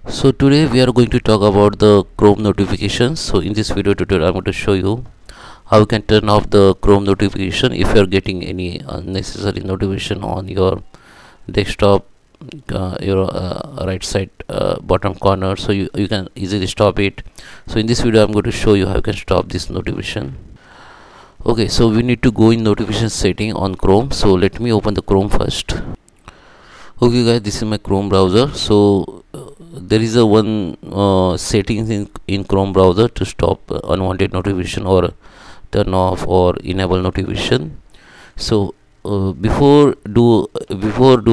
So today we are going to talk about the Chrome notifications. So in this video tutorial I'm going to show you how you can turn off the Chrome notification if you are getting any unnecessary notification on your desktop, your right side bottom corner. So you can easily stop it. So in this video I'm going to show you how you can stop this notification. Okay, so we need to go in notification setting on Chrome. So let me open the Chrome first. Okay guys, this is my Chrome browser. So there is a one settings in Chrome browser to stop unwanted notification or turn off or enable notification. So before do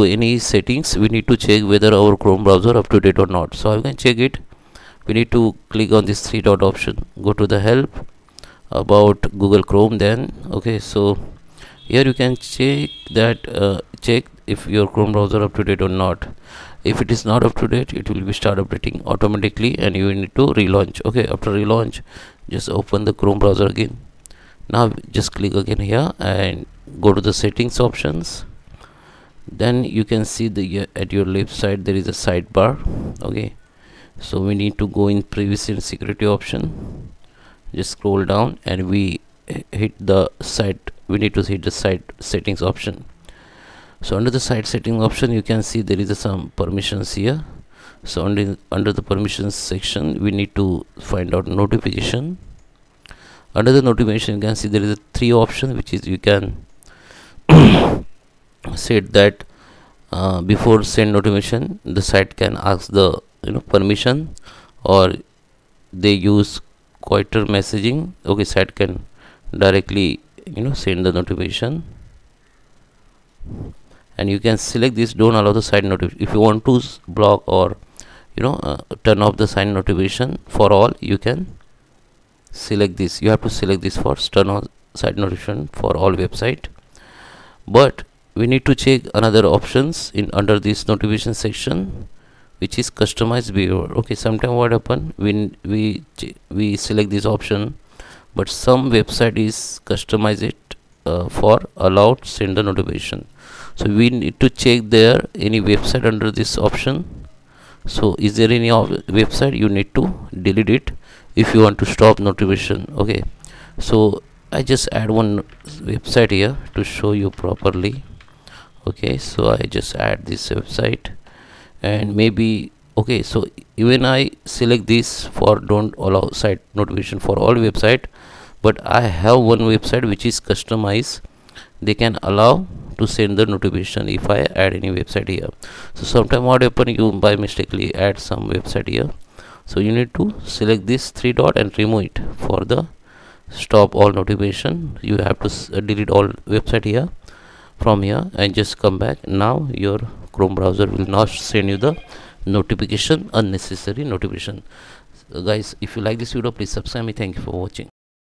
any settings, we need to check whether our Chrome browser up to date or not. So I can check it. We need to click on this three dot option, go to the help, about Google Chrome. Then okay, so here you can check that check if your Chrome browser up to date or not. If it is not up to date, it will be start updating automatically and you need to relaunch. Okay, after relaunch, just open the Chrome browser again. Now just click again here and go to the settings options. Then you can see the at your left side there is a sidebar. Okay, so we need to go in privacy and security option. Just scroll down and we hit the site. We need to hit the site settings option. So under the site setting option you can see there is some permissions here. So under the permissions section we need to find out notification. Under the notification you can see there is a three option, which is you can set that before send notification the site can ask the permission, or they use quieter messaging. Okay, site can directly send the notification, and you can select this don't allow the site notification. If you want to block or turn off the sign notification for all, you can select this. You have to select this for turn on site notification for all website. But we need to check another options in under this notification section, which is customized behavior. Okay, sometime what happen when we select this option, but some website is customize it for allowed sender notification. So we need to check there any website under this option. So is there any website, you need to delete it if you want to stop notification. Okay, so I just add one website here to show you properly. Okay, so I just add this website, and maybe okay, so even I select this for don't allow site notification for all website, but I have one website which is customized, they can allow to send the notification if I add any website here. So sometime what happen, you by mistakenly add some website here, so you need to select this three dot and remove it for the stop all notification. You have to delete all website here from here and just come back. Now your Chrome browser will not send you the notification, unnecessary notification. Guys, if you like this video, please subscribe me. Thank you for watching.